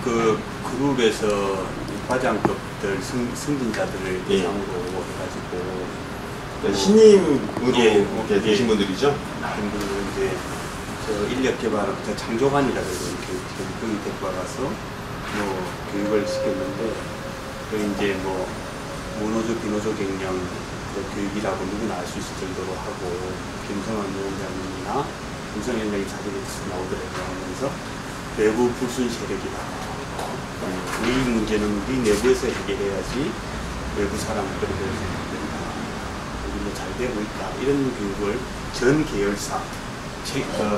그 그룹에서 과장급들 승진자들을 대상으로 해가지고 신임으로 되신 분들이죠? 그분들은 이제 저 인력개발부터 장조관이라고 거기 데리고 와가서 뭐 교육을 시켰는데 그 이제 뭐 문호조 비노조 경영 그 교육이라고 누구나 알 수 있을 정도로 하고 김성환 위원장님이나 김성현 위원장이 자기들이 나오더라고요. 하면서 외부 불순 세력이다. 우리 문제는 우리 내부에서 해결해야지 외부 사람들을 된다. 우리 잘 되고 있다. 이런 교육을 전 계열사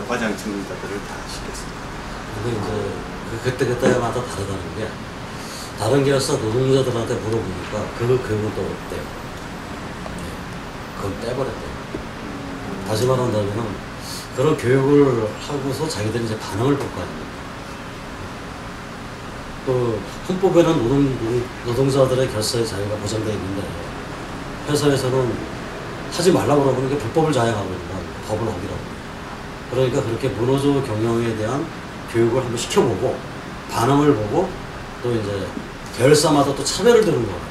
과장 책임자들을 다 시켰습니다. 근데 이제 그때마다 다르다는 게 다른 계열사 노동자들한테 물어보니까 그 교육은 또 없대요. 그건 떼버렸대요. 다시 말한다면 그런 교육을 하고서 자기들이 이제 반응을 볼 거 아닙니까? 그 헌법에는 노동자들의 결사의 자유가 보장되어 있는데 회사에서는 하지 말라고 그러는 게 불법을 자행하고 있는 거야. 법을 어기라고. 그러니까 그렇게 문호조 경영에 대한 교육을 한번 시켜보고 반응을 보고 또 이제 계열사마다 또 차별을 두는 것 같아요.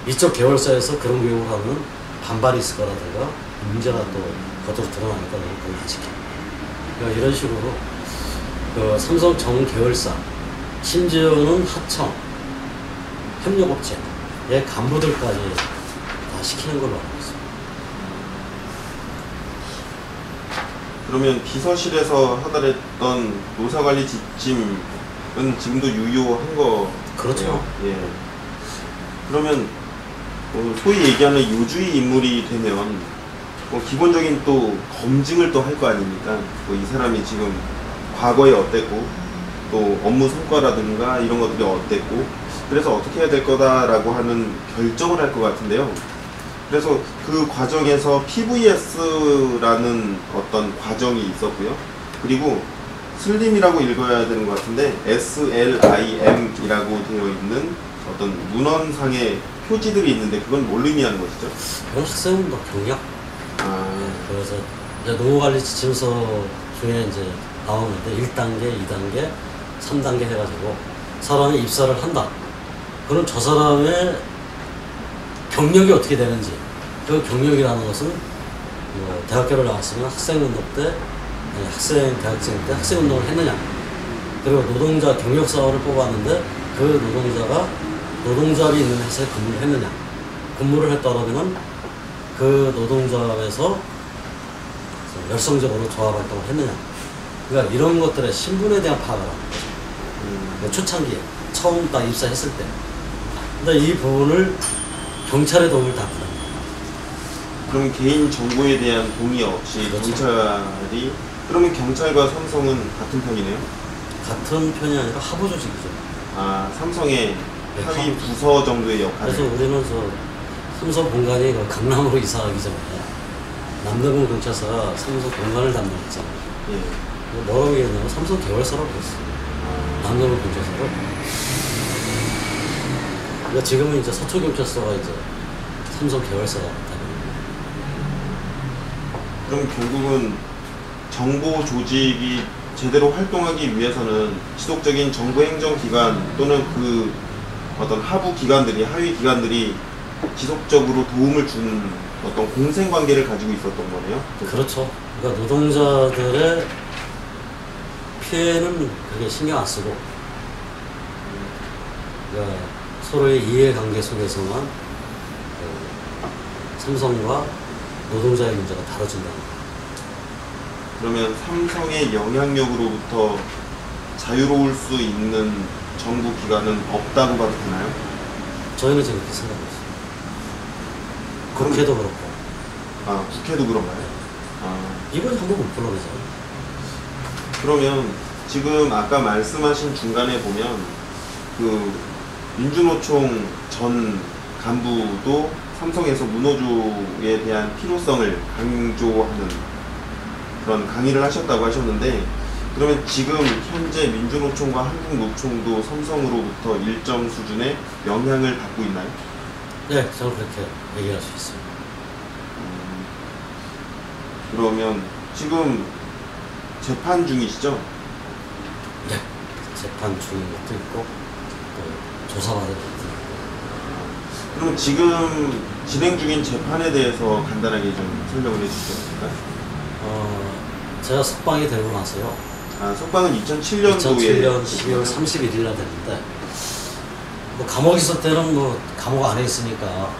이쪽 계열사에서 그런 교육을 하면 반발이 있을 거라든가 문제가 또 겉으로 드러나니까 그걸 안 시켜. 그러니까 이런 식으로 그 삼성 정 계열사 심지어는 하청, 협력업체의 간부들까지 다 시키는 걸로 알고 있습니다. 그러면 비서실에서 하달했던 노사관리 지침은 지금도 유효한 거? 그렇죠. 예. 그러면 소위 얘기하는 요주의 인물이 되면 기본적인 또 검증을 또 할 거 아닙니까? 이 사람이 지금 과거에 어땠고 또 업무 성과라든가 이런 것들이 어땠고 그래서 어떻게 해야 될 거다라고 하는 결정을 할 것 같은데요. 그래서 그 과정에서 PVS라는 어떤 과정이 있었고요. 그리고 슬림이라고 읽어야 되는 것 같은데 SLIM이라고 되어 있는 어떤 문헌상의 표지들이 있는데 그건 뭘 의미하는 것이죠? 그건 학생운동 경력. 그래서 이제 노후관리 지침서 중에 이제 나오는데 1단계, 2단계, 3단계 해가지고 사람이 입사를 한다. 그럼 저 사람의 경력이 어떻게 되는지 그 경력이라는 것은 뭐 대학교를 나왔으면 학생운동 때 대학생 때 학생운동을 했느냐 그리고 노동자 경력사원을 뽑았는데 그 노동자가 노동자리 있는 회사에 근무를 했느냐 근무를 했다 그러면 그 노동자에서 열성적으로 조합활동을 했느냐 그러니까 이런 것들의 신분에 대한 파악을 하는 거죠. 초창기에 처음 딱 입사했을 때 근데 이 부분을 경찰의 도움을 다 받는 거예요. 그럼 개인 정보에 대한 동의 없이 그렇죠. 경찰이 그러면 경찰과 삼성은 같은 편이네요? 같은 편이 아니라 하부 조직이죠. 삼성의 네, 하위 부서 정도의 역할. 그래서 우리는 삼성 본관이 강남으로 이사하기 전에 남대문 경찰서가 삼성 본관을 담당했잖아요. 예. 뭐라고 얘기했냐면 삼성 계열사라고 했어요. 남대문 경찰서로. 그러니까 지금은 이제 서초경찰서가 이제 삼성 계열사가 됐다. 그럼 결국은 정보 조직이 제대로 활동하기 위해서는 지속적인 정부 행정기관 또는 그 어떤 하부 기관들이 하위 기관들이 지속적으로 도움을 주는 어떤 공생관계를 가지고 있었던 거네요. 그렇죠. 그러니까 노동자들의 피해는 그렇게 신경 안 쓰고 그러니까 서로의 이해관계 속에서만 삼성과 노동자의 문제가 다뤄진다는 거예요. 그러면 삼성의 영향력으로부터 자유로울 수 있는 정부 기관은 없다고 봐도 되나요? 저희는 지금 그렇게 생각하고 있어요. 국회도 그렇고. 국회도 그런가요? 이번에 한번 못 불러내잖아요. 그러면 지금 아까 말씀하신 중간에 보면 그 민주노총 전 간부도 삼성에서 문호조에 대한 필요성을 강조하는 그런 강의를 하셨다고 하셨는데 그러면 지금 현재 민주노총과 한국노총도 삼성으로부터 일정 수준의 영향을 받고 있나요? 네, 저는 그렇게 얘기할 수 있어요. 그러면 지금 재판 중이시죠? 네, 재판 중인 것도 있고 또 조사받을 것도 있고. 그럼 지금 진행 중인 재판에 대해서 간단하게 좀 설명을 해주시겠습니까? 제가 석방이 되고 나서요. 석방은 2007년도에 2007년 12월 31일 날 됐는데 뭐 감옥 있을 때는 뭐 감옥 안에 있으니까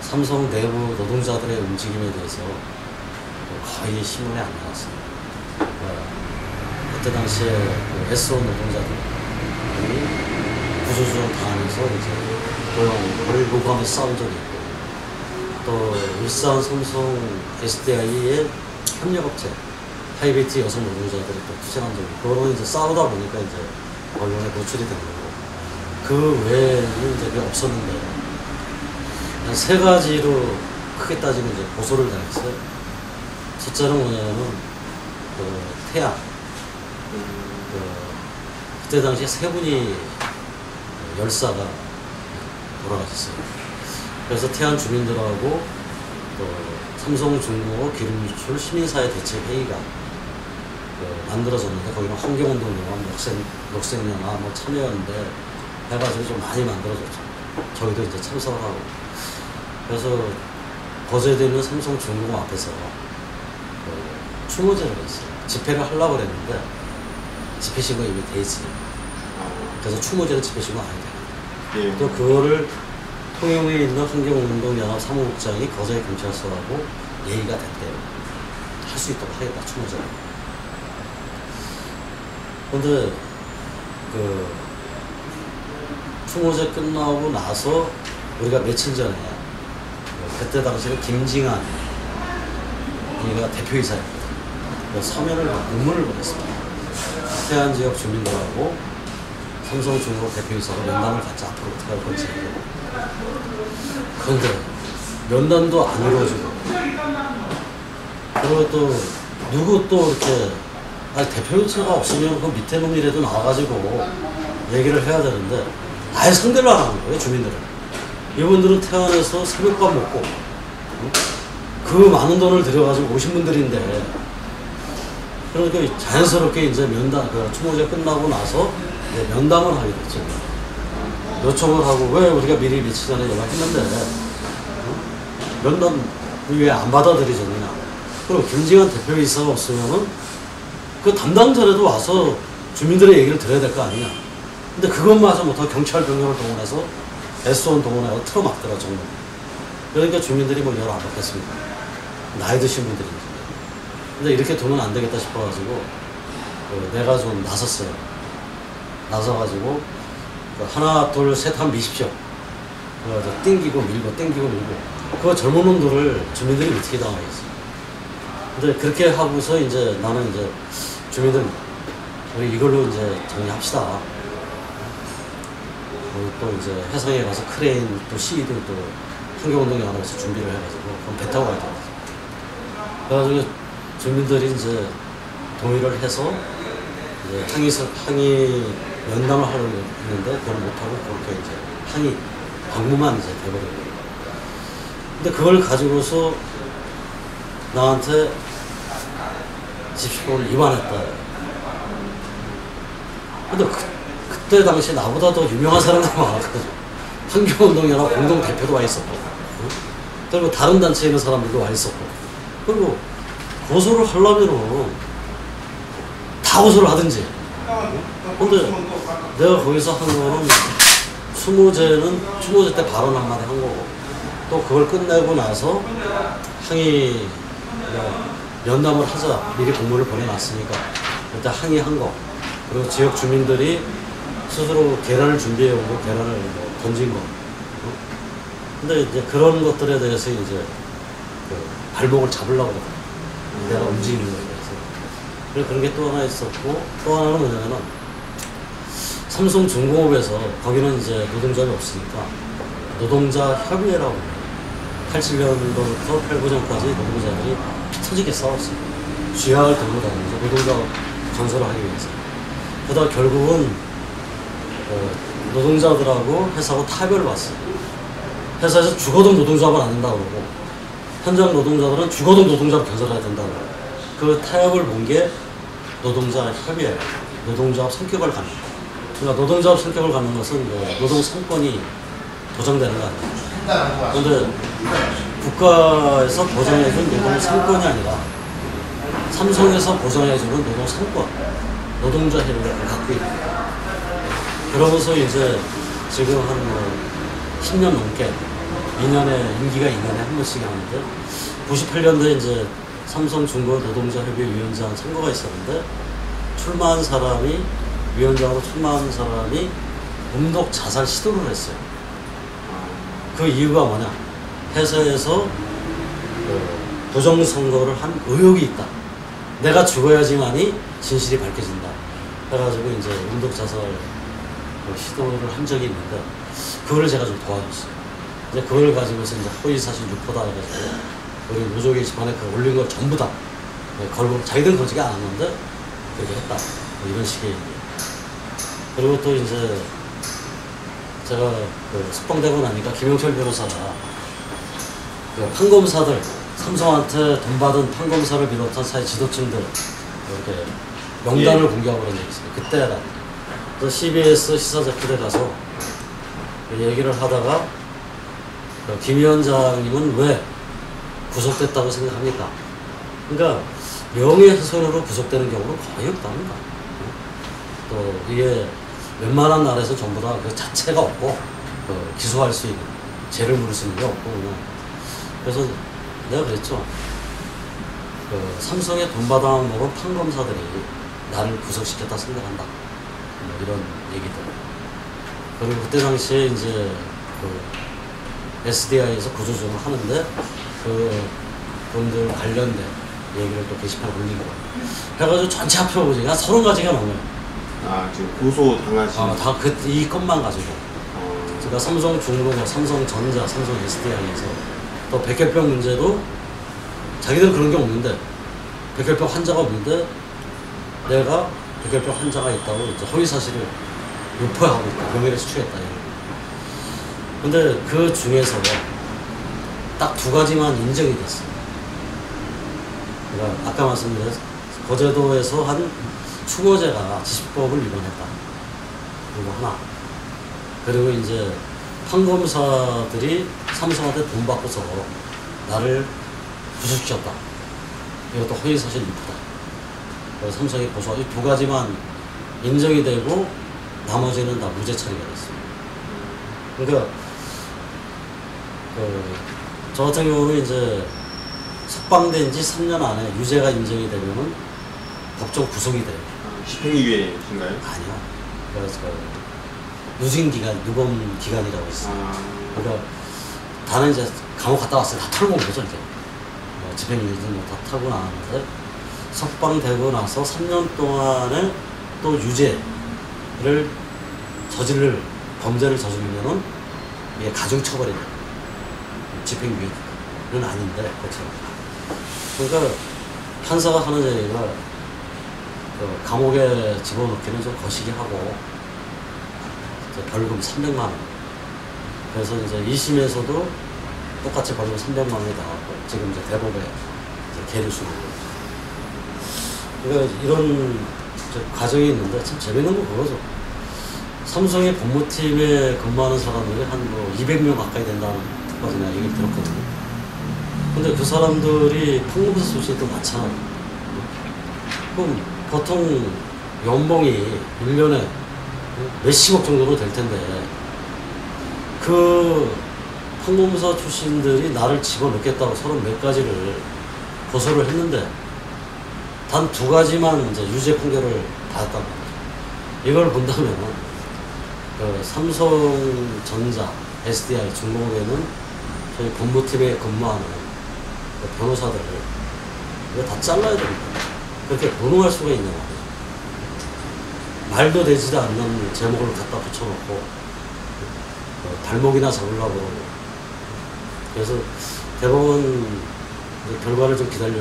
삼성 내부 노동자들의 움직임에 대해서 거의 신문에 안 나왔어요. 그때 당시에 그 S1 노동자들이 구조조정 당하면서 이제 고용을 요구하면서 싸운 적이 있고, 또 울산 삼성 SDI의 협력업체 하이베이트 여성 노동자들이 또 투쟁한 적이 있고, 그거는 이제 싸우다 보니까 이제 언론에 노출이 된 거고, 그 외에는 이제 그게 없었는데 한 세 가지로 크게 따지면 이제 고소를 당했어요. 첫째는 뭐냐면 그 태양, 그때 당시에 세 분이 열사가 돌아가셨어요. 그래서 태안 주민들하고 또 삼성중공업 기름유출 시민사회 대책회의가 만들어졌는데, 거기는 환경운동연합, 녹색연합, 뭐 참여연대 해가지고 좀 많이 만들어졌죠. 저희도 이제 참석을 하고. 그래서 거제도에 있는 삼성중공업 앞에서 추모제를 했어요. 집회를 하려고 그랬는데 집회신고 이미 돼 있으니까. 그래서 추모제는 집회신고 안 해도 돼요. 예. 또 그거를 통영에 있는 환경운동연합 사무국장이 거제도 경찰서하고 얘기가 됐대요. 할 수 있도록 하겠다, 추모제를. 근데 그 추모제 끝나고 나서 우리가 며칠 전에 그때 당시에는 김징한 우리가 대표이사였거든. 서면을 문문을 보냈습니다. 태안 지역 주민들하고 삼성중공업 대표이사가 면담을 갖자, 앞으로 어떻게 할 건지. 그런데 면담도 안 이루어지고, 그리고 또 누구 또 이렇게 대표이사가 없으면 그 밑에 놈이라도 나와가지고 얘기를 해야 되는데 아예 상대를 안 하는 거예요, 주민들은. 이분들은 태안에서 새벽밥 먹고 그 많은 돈을 들여가지고 오신 분들인데, 그러니까 자연스럽게 이제 면담, 그 추모제 끝나고 나서 이제 면담을 하게 됐죠. 요청을 하고, 왜 우리가 미리 며칠 전에 연락했는데 면담 왜 안 받아들이셨느냐. 그럼 김징한 대표이사가 없으면은 그 담당자라도 와서 주민들의 얘기를 들어야 될 거 아니냐. 근데 그것마저 못하고 경찰 병력을 동원해서 S1 동원해서 틀어막더라, 정말. 그러니까 주민들이 뭐 열을 안 받겠습니다. 나이 드신 분들인지. 근데 이렇게 두면 안 되겠다 싶어가지고 내가 좀 나섰어요. 나서가지고 하나 둘 셋 하면 미십시오. 그래서 땡기고 밀고 땡기고 밀고, 그거 젊은 놈들을 주민들이 어떻게 당하겠어요. 근데 그렇게 하고서 이제 나는 이제 주민들 우리 이걸로 이제 정리합시다. 또 이제 해상에 가서 크레인 또 시위도 또 환경운동연합에서 준비를 해가지고 그럼 배 타고 가야 되거든요. 그래가지고 주민들이 이제 동의를 해서 이제 항의 면담을 하려고 했는데 그걸 못하고 그렇게 이제 항의 방문만 이제 돼버려요. 근데 그걸 가지고서 나한테 집시법을 위반했다. 근데 그때 당시에 나보다 더 유명한 사람들이 많았거든. 환경운동연합 공동대표도 와 있었고, 그리고 다른 단체에 있는 사람들도 와 있었고, 그리고 고소를 하려면은 다 고소를 하든지. 근데 내가 거기서 한 거는 추모제 때 발언 한마디 한 거고, 또 그걸 끝내고 나서 항의 면담을 하자 미리 공문을 보내놨으니까 일단 항의한 거, 그리고 지역 주민들이 스스로 계란을 준비해 오고 계란을 뭐 던진 거. 근데 이제 그런 것들에 대해서 이제 발목을 잡으려고 그러더라고요. 내가 움직이는 거에 대해서. 그리고 그런 게 또 하나 있었고, 또 하나는 뭐냐면은 삼성중공업에서 거기는 이제 노동자가 없으니까 노동자 협의회라고 해요. 87년도부터 89년까지 노동자들이 피 터지게 싸웠어요. 쥐약을 들고 다니면서 노동자 건설을 하기 위해서. 그러다 결국은 노동자들하고 회사하고 타협을 봤어요. 회사에서 죽어도 노동자만 안 된다고 그러고, 현장 노동자들은 죽어도 노동자를 건설해야 된다고 그러고, 그 타협을 본 게 노동자 협의회, 노동조합 성격을 갖는 거예요. 그러니까 노동조합 성격을 갖는 것은 뭐 노동 상권이 보장되는 거 아니에요. 그런데 국가에서 보장해준 노동 상권이 아니라 삼성에서 보장해주는 노동 상권, 노동자 협의를 갖고 있는 거예요. 그러면서 이제 지금 한 10년 넘게 2년에 임기가 2년에 한 번씩 하는데 98년도에 이제 삼성중공 노동자협의위원장 선거가 있었는데 출마한 사람이 위원장으로 출마한 사람이 음독 자살 시도를 했어요. 그 이유가 뭐냐? 회사에서 부정선거를 한 의혹이 있다. 내가 죽어야지만이 진실이 밝혀진다. 해가지고 이제 음독 자살 시도를 한 적이 있는데 그걸 제가 좀 도와줬어요. 이제 그걸 가지고서 이제 허위사실 유포다 해가지고 우리 노조 게시판에 그 올린 걸 전부 다 걸고 자기들은 거지가 않았는데 그렇게 했다. 뭐 이런 식의 얘기. 그리고 또 이제 제가 그 석방되고 나니까 김영철 변호사가 그 판검사들 삼성한테 돈 받은 판검사를 비롯한 사회 지도층들 이렇게 명단을 공개하고 그런 적이 있어요. 그때라. 그래서 CBS 시사자필에 가서 얘기를 하다가 김 위원장님은 왜 구속됐다고 생각합니까? 그러니까 명예훼손으로 구속되는 경우는 거의 없답니다. 또 이게 웬만한 나라에서 전부 다 그 자체가 없고 기소할 수 있는 죄를 물을 수 있는 게 없고 그냥. 그래서 내가 그랬죠. 삼성에 돈 받아먹은 판검사들이 나를 구속시켰다 생각한다. 뭐 이런 얘기들. 그리고 그때 당시에 이제 SDI에서 구조조정을 하는데 그 분들 관련된 얘기를 또 게시판에 올린 거예요. 해가지고 전체 합쳐보니까 30가지가 넘어요. 아, 지금 고소 당하신. 다 이 것만 가지고. 그러니까 삼성중공업, 삼성전자, 삼성 SDI에서 또 백혈병 문제도 자기들은 그런 게 없는데 백혈병 환자가 없는데 내가 백혈병 환자가 있다고 이제 허위 사실을 유포하고 있다. 명예를 수출했다. 근데 그 중에서 딱 2가지만 인정이 됐어. 그러니까 아까 말씀드린 거제도에서 한 추모제가 지식법을 위반했다. 그리고 하나. 그리고 이제 판검사들이 삼성한테 돈 받고서 나를 구속시켰다. 이것도 허위사실 유포다. 그래서 삼성이 고소하고 이 2가지만 인정이 되고 나머지는 다 무죄 처리가 됐어요. 그러니까 저 같은 경우는 이제 석방된 지 3년 안에 유죄가 인정이 되면은 법정 구속이 돼요. 집행유예인가요? 아니요. 그래서 누징기간, 누범기간이라고 있어요. 그러니까 다는 이제 감옥 갔다 왔어요. 다 털고 온 거죠, 이제. 집행유예든 뭐 다 타고 나왔는데 석방되고 나서 3년 동안에 또 유죄를 범죄를 저지르면은 이게 가중처벌이 돼요. 집행유예는 아닌데, 그렇죠. 그러니까 판사가 하는 얘기가 감옥에 집어넣기는 좀 거시기 하고 벌금 300만 원. 그래서 이제 2심에서도 똑같이 벌금 300만 원이 나왔고 지금 이제 대법에 이제 계류 수는 그러니까 이런 과정이 있는데 참 재밌는 건 그거죠. 삼성의 법무팀에 근무하는 사람들이 한 뭐 200명 가까이 된다는 거나 얘기를 들었거든요. 근데 그 사람들이 판검사 출신도 많잖아요. 그럼 보통 연봉이 1년에 몇십억 정도로 될 텐데 그 판검사 출신들이 나를 집어넣겠다고 30몇 가지를 고소를 했는데 단 2가지만 이제 유죄 판결을 받았단 말이죠. 이걸 본다면 삼성전자, SDI, 중공업에는 저희 법무팀에 근무하는 변호사들을 이거 다 잘라야 됩니다. 그렇게 변호할 수가 있냐 말이에요. 말도 되지도 않는 제목을 갖다 붙여놓고 발목이나 잡으려고 그러고. 그래서 대법원 결과를 좀 기다려.